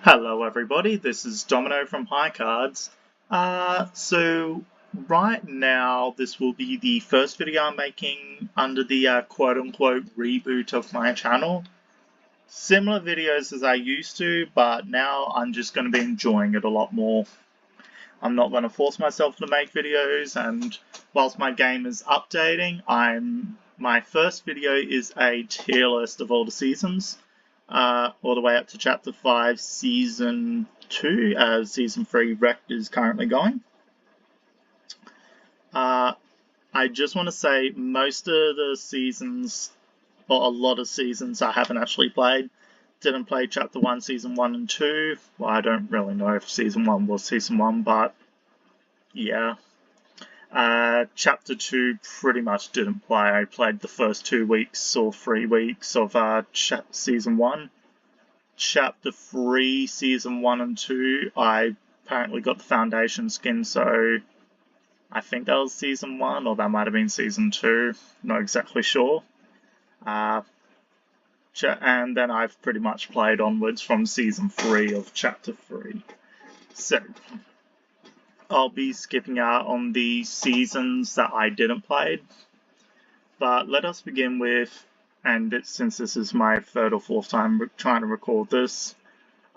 Hello everybody, this is Domino from Highcards. So right now this will be the first video I'm making under the quote-unquote reboot of my channel. Similar videos as I used to, but now I'm just going to be enjoying it a lot more. I'm not going to force myself to make videos, and whilst my game is updating, my first video is a tier list of all the seasons. All the way up to Chapter 5, Season 2, as Season 3 Wrecked is currently going. I just want to say most of the seasons, or a lot of seasons I haven't actually played. Didn't play Chapter 1, Season 1 and 2. Well, I don't really know if Season 1 was Season 1, but yeah. Chapter 2 pretty much didn't play. I played the first 2 weeks or 3 weeks of Season 1. Chapter 3, Season 1 and 2, I apparently got the Foundation skin, so I think that was Season 1, or that might have been Season 2, not exactly sure. And then I've pretty much played onwards from Season 3 of Chapter 3. So I'll be skipping out on the seasons that I didn't play, but let us begin with, and since this is my third or fourth time trying to record this,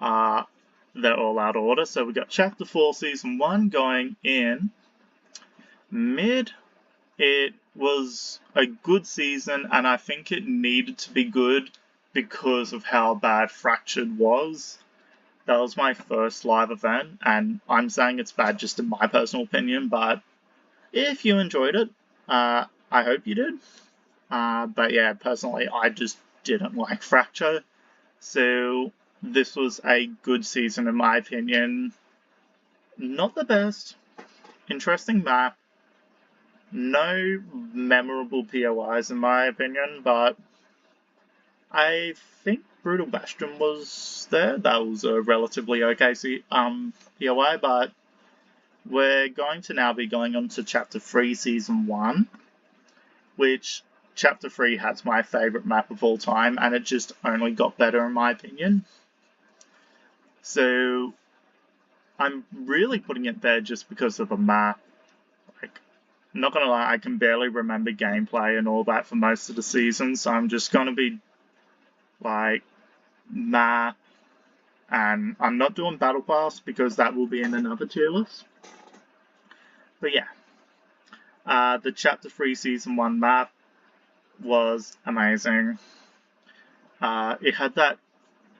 they're all out of order. So we got Chapter 4, Season 1 going in mid. It was a good season, and I think it needed to be good because of how bad Fractured was. That was my first live event, and I'm saying it's bad just in my personal opinion, but if you enjoyed it, I hope you did. But yeah, personally, I just didn't like Fracture, so this was a good season in my opinion. Not the best. Interesting map. No memorable POIs in my opinion, but I think Brutal Bastion was there. That was a relatively okay POI, but we're going to now be going on to Chapter 3, Season 1, which Chapter 3 has my favourite map of all time, and it just only got better in my opinion. So I'm really putting it there just because of the map. Like, not gonna lie, I can barely remember gameplay and all that for most of the season, so I'm just gonna be like, map, and I'm not doing Battle Pass because that will be in another tier list. But yeah, the Chapter 3 Season 1 map was amazing. It had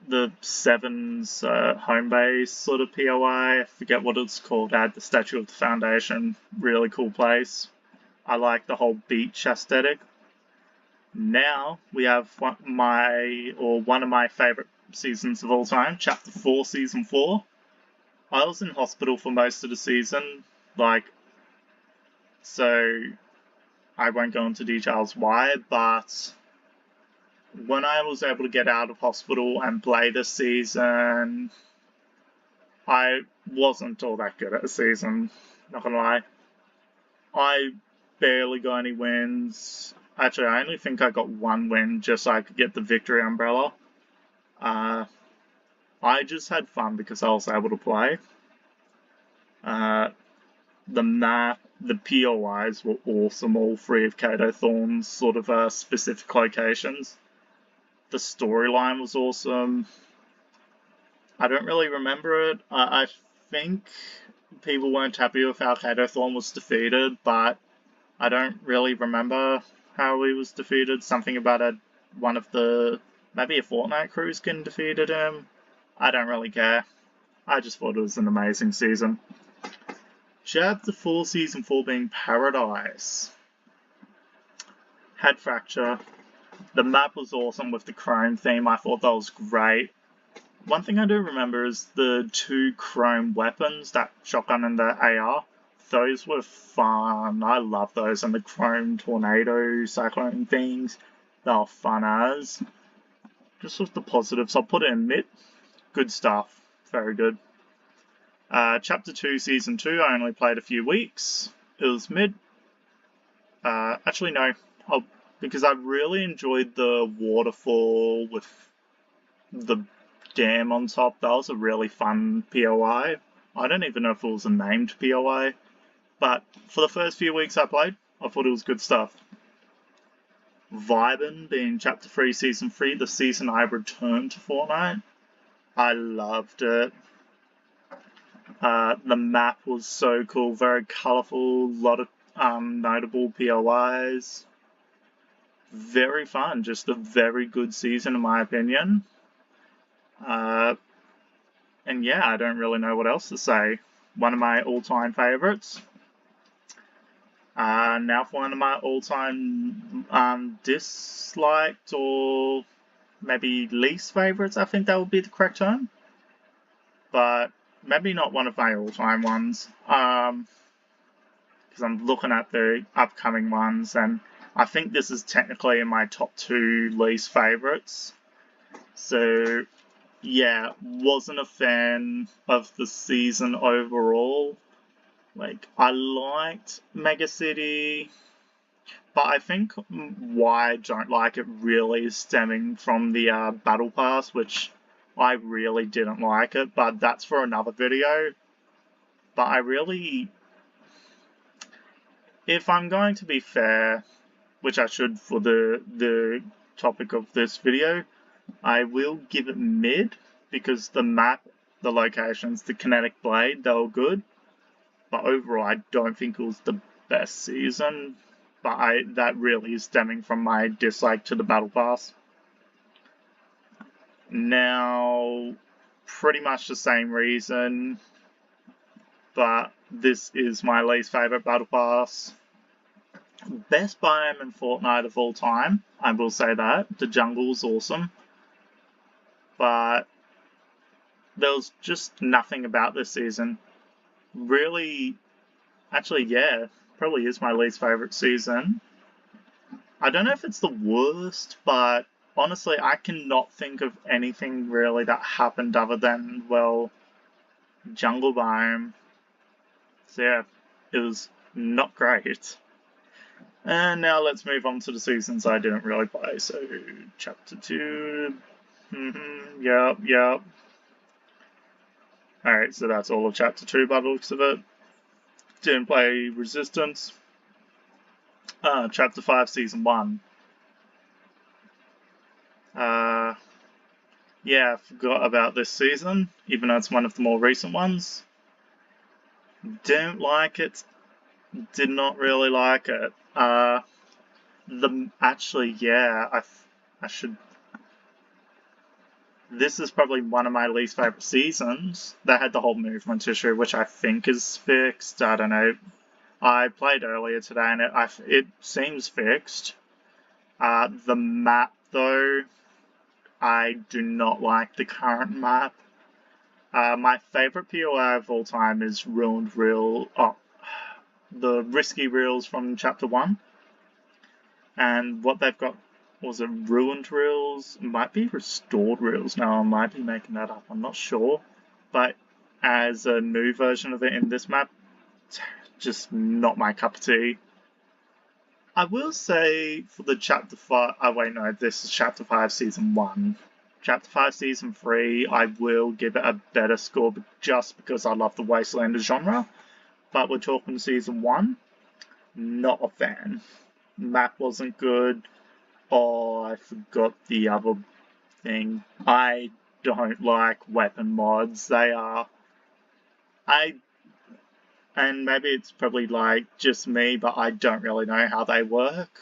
the Sevens home base sort of POI, I forget what it's called, had the Statue of the Foundation, really cool place. I like the whole beach aesthetic. Now we have one of my favourite seasons of all time, Chapter 4, Season 4. I was in hospital for most of the season, so I won't go into details why, but when I was able to get out of hospital and play this season, I wasn't all that good at the season, not gonna lie. I barely got any wins. Actually, I only think I got one win just so I could get the victory umbrella. I just had fun because I was able to play. The map, the POIs were awesome, all three of Kato Thorn's sort of specific locations. The storyline was awesome. I don't really remember it. I think people weren't happy with how Kato Thorn was defeated, but I don't really remember how he was defeated. Something about maybe a Fortnite crew skin defeated him. I don't really care. I just thought it was an amazing season. Chapter 4, Season 4 being Paradise. Had Fracture. The map was awesome with the chrome theme. I thought that was great. One thing I do remember is the two chrome weapons, that shotgun and the AR. Those were fun. I love those. And the chrome tornado cyclone things. They were fun as. Just with the positives, I'll put it in mid. Good stuff. Very good. Chapter 2, Season 2, I only played a few weeks. It was mid. Actually, no. Because I really enjoyed the waterfall with the dam on top. That was a really fun POI. I don't even know if it was a named POI, but for the first few weeks I played, I thought it was good stuff. Vibin being Chapter 3, Season 3, the season I returned to Fortnite. I loved it. The map was so cool, very colourful, a lot of notable POIs. Very fun, just a very good season in my opinion. And yeah, I don't really know what else to say. One of my all-time favourites. Now for one of my all-time disliked or maybe least favourites, I think that would be the correct term. But maybe not one of my all-time ones. Because I'm looking at the upcoming ones, and I think this is technically in my top 2 least favourites. So yeah, wasn't a fan of the season overall. Like, I liked Mega City, but I think why I don't like it really is stemming from the Battle Pass, which I really didn't like it, but that's for another video. But I really, if I'm going to be fair, which I should for the topic of this video, I will give it mid, because the map, the locations, the kinetic blade, they were good. But overall, I don't think it was the best season. But that really is stemming from my dislike to the Battle Pass. Now, pretty much the same reason, but this is my least favourite Battle Pass. Best biome in Fortnite of all time, I will say that. The jungle's awesome. But there was just nothing about this season. Really, actually, yeah, probably is my least favourite season. I don't know if it's the worst, but honestly, I cannot think of anything really that happened other than, well, jungle biome. So yeah, it was not great. And now let's move on to the seasons I didn't really play. So, Chapter 2, yep. Alright, so that's all of Chapter 2 by the looks of it. Didn't play Resistance. Chapter 5, Season 1. Yeah, I forgot about this season, even though it's one of the more recent ones. Don't like it. Did not really like it. Actually, yeah, I should. This is probably one of my least favorite seasons. They had the whole movement issue, which I think is fixed. I don't know. I played earlier today, and it seems fixed. The map, though, I do not like the current map. My favorite POI of all time is Ruined Reel. The Risky Reels from Chapter 1. And what they've got, was it Ruined Reels? It might be Restored Reels now, I might be making that up, I'm not sure. But as a new version of it in this map, just not my cup of tea. I will say for the Chapter 5, oh wait no, this is Chapter 5 Season 1. Chapter 5 Season 3, I will give it a better score just because I love the Wastelander genre. But we're talking Season 1, not a fan. Map wasn't good. Oh, I forgot the other thing. I don't like weapon mods. They are... And maybe it's probably like just me, but I don't really know how they work.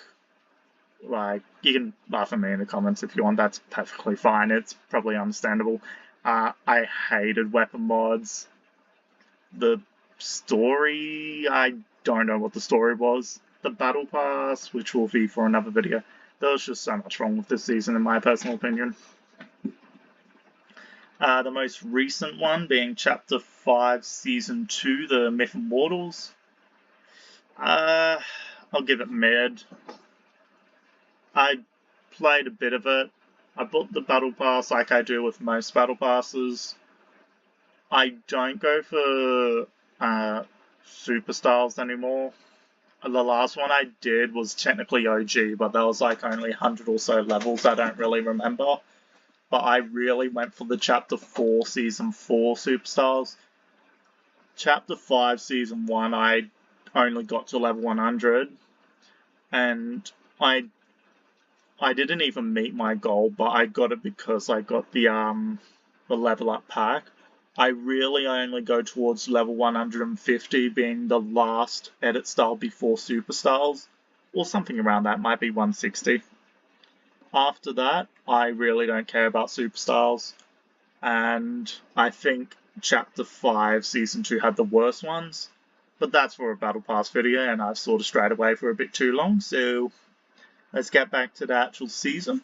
Like, you can laugh at me in the comments if you want, that's perfectly fine. It's probably understandable. I hated weapon mods. The story, I don't know what the story was. The Battle Pass, which will be for another video. There was just so much wrong with this season, in my personal opinion. The most recent one being Chapter 5, Season 2, the Myth Immortals. I'll give it mid. I played a bit of it. I bought the Battle Pass like I do with most Battle Passes. I don't go for Superstars anymore. The last one I did was technically OG, but that was like only 100 or so levels, I don't really remember. but I really went for the Chapter 4 Season 4 Superstars. Chapter 5 Season 1, I only got to level 100, and I didn't even meet my goal, but I got it because I got the level up pack. I really only go towards level 150 being the last edit style before Superstars, or something around that, might be 160. After that, I really don't care about Superstars, and I think Chapter 5 Season 2 had the worst ones, but that's for a Battle Pass video, and I've sort of strayed away for a bit too long, so let's get back to the actual season.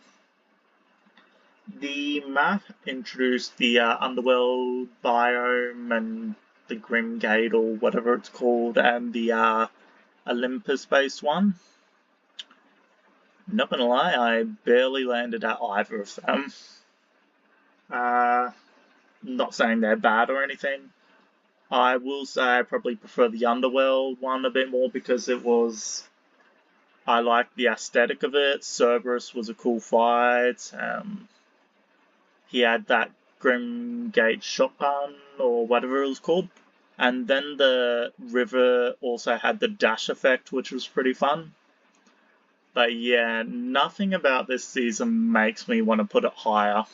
The map introduced the Underworld biome and the Grim Gate or whatever it's called, and the Olympus-based one. Not gonna lie, I barely landed at either of them. Not saying they're bad or anything. I will say I probably prefer the Underworld one a bit more because I like the aesthetic of it. Cerberus was a cool fight. He had that Grim Gate shotgun or whatever it was called. And then the river also had the dash effect, which was pretty fun. But yeah, nothing about this season makes me want to put it higher.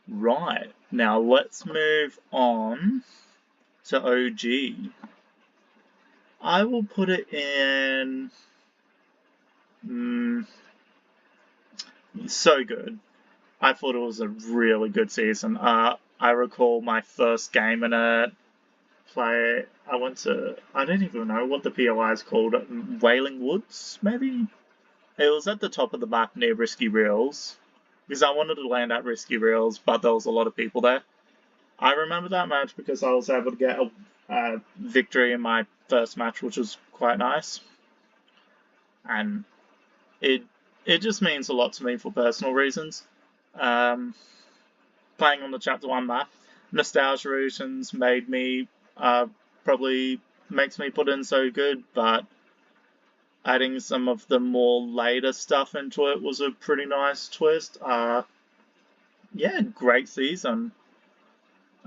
Right, now let's move on to OG. I will put it in... so good. I thought it was a really good season. I recall my first game in it. I don't even know what the POI is called. Wailing Woods, maybe? It was at the top of the map near Risky Reels. Because I wanted to land at Risky Reels, but there was a lot of people there. I remember that match because I was able to get a victory in my first match, which was quite nice. And it just means a lot to me for personal reasons. Playing on the Chapter 1 map, nostalgia reasons made me, probably makes me put in so good, but adding some of the more later stuff into it was a pretty nice twist. Yeah, great season.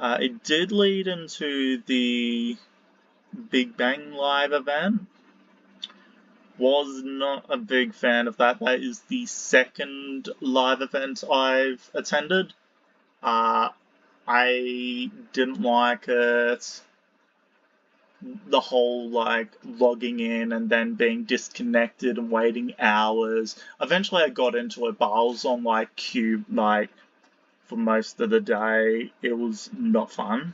It did lead into the Big Bang Live event. Was not a big fan of that. That is the second live event I've attended. I didn't like it. The whole, logging in and then being disconnected and waiting hours. Eventually I got into it, but I was on, queue, for most of the day. It was not fun.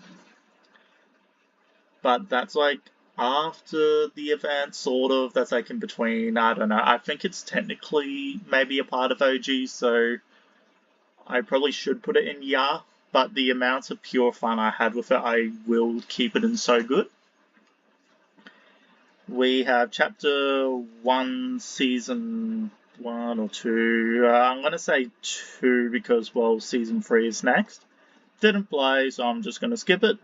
But that's, after the event, sort of. That's, in between. I don't know. I think it's technically maybe a part of OG, so I probably should put it in yeah. But the amount of pure fun I had with it, I will keep it in so good. We have Chapter 1, Season 1 or 2. I'm going to say 2 because, well, Season 3 is next. Didn't play, so I'm just going to skip it.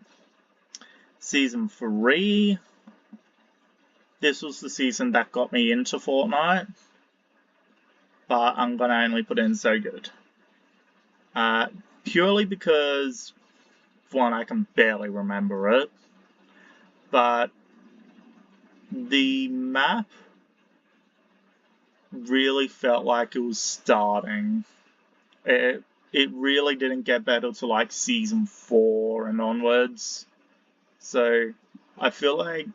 Season 3. This was the season that got me into Fortnite. But I'm going to only put in so good. Purely because, for one, I can barely remember it. But the map really felt like it was starting. It really didn't get better till Season 4 and onwards. So I feel like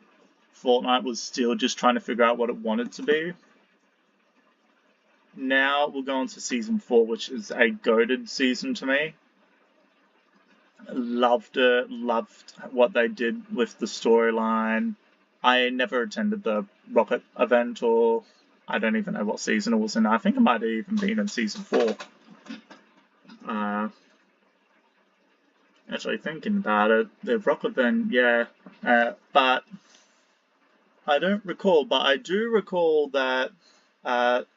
Fortnite was still just trying to figure out what it wanted to be. Now we'll go on to Season 4, which is a goated season to me. Loved it, loved what they did with the storyline. I never attended the Rocket event, or I don't even know what season it was in. I think it might have even been in Season 4. Actually, thinking about it, the Rocket event, yeah. But I don't recall, but I do recall that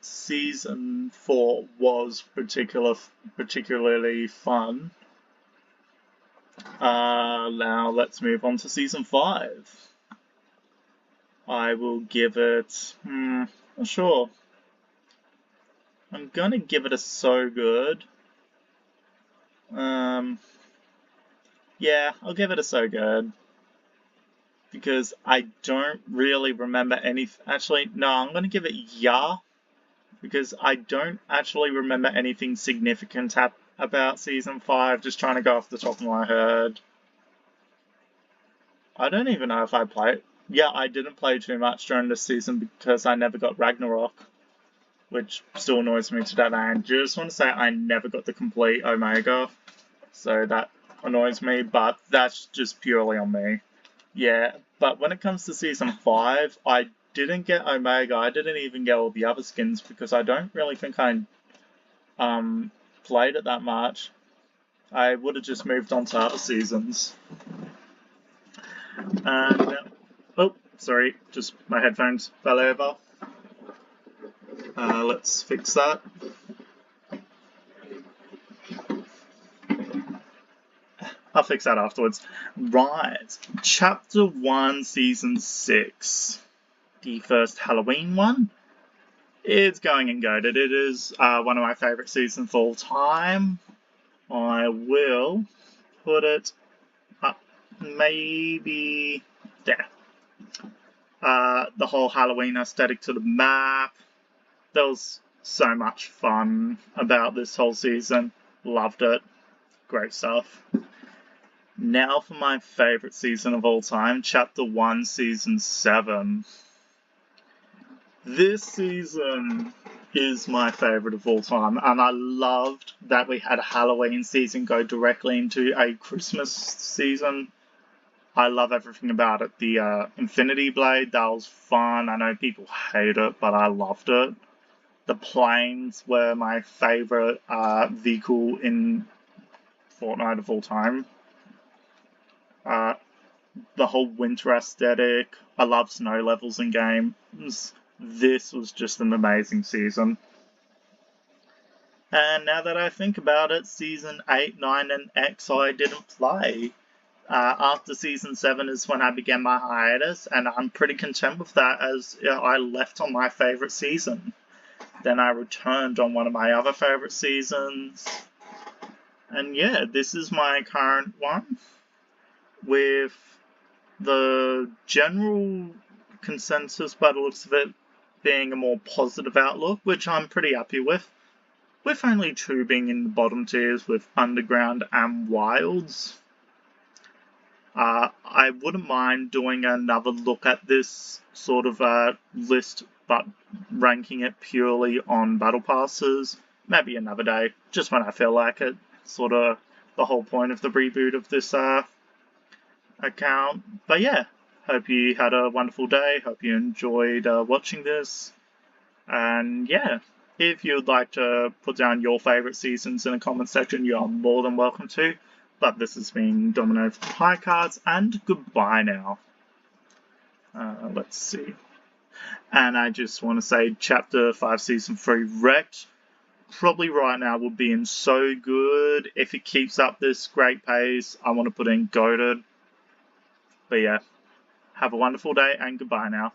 Season 4 was particularly fun. Now let's move on to Season 5. I will give it, not sure. I'm gonna give it a so good. Yeah, I'll give it a so good. Because I don't really remember any. Actually, no, I'm going to give it yeah. Because I don't actually remember anything significant about Season 5. Just trying to go off the top of my head. I don't even know if I played. Yeah, I didn't play too much during this season because I never got Ragnarok. Which still annoys me to that end. Just want to say I never got the complete Omega. So that annoys me, but that's just purely on me. Yeah, but when it comes to Season 5, I didn't get Omega. I didn't even get all the other skins because I don't really think I played it that much. I would have just moved on to other seasons. And, oh, sorry, just my headphones fell over. Let's fix that. I'll fix that afterwards. Right, Chapter 1, Season 6. The first Halloween one. It's going and goated. It is one of my favourite seasons of all time. I will put it up maybe there. The whole Halloween aesthetic to the map. There was so much fun about this whole season. Loved it. Great stuff. Now for my favourite season of all time, Chapter 1, Season 7. This season is my favourite of all time, and I loved that we had a Halloween season go directly into a Christmas season. I love everything about it. The Infinity Blade, that was fun. I know people hate it, but I loved it. The planes were my favourite vehicle in Fortnite of all time. The whole winter aesthetic. I love snow levels in games. This was just an amazing season. And now that I think about it, Season 8, 9, and X I didn't play. After Season 7 is when I began my hiatus, and I'm pretty content with that as I left on my favourite season. Then I returned on one of my other favourite seasons. And yeah, this is my current one. With the general consensus by the looks of it being a more positive outlook, which I'm pretty happy with only 2 being in the bottom tiers with Underground and Wilds. I wouldn't mind doing another look at this sort of list, but ranking it purely on Battle Passes. Maybe another day, just when I feel like it. Sort of the whole point of the reboot of this account. But yeah, hope you had a wonderful day. Hope you enjoyed watching this. And yeah, if you'd like to put down your favourite seasons in the comment section, you are more than welcome to. But this has been Domino from Highcards, and goodbye now. Let's see. And I just want to say Chapter 5 Season 3 Wrecked probably right now would be in so good. If it keeps up this great pace, I want to put in goated. But yeah, have a wonderful day and goodbye now.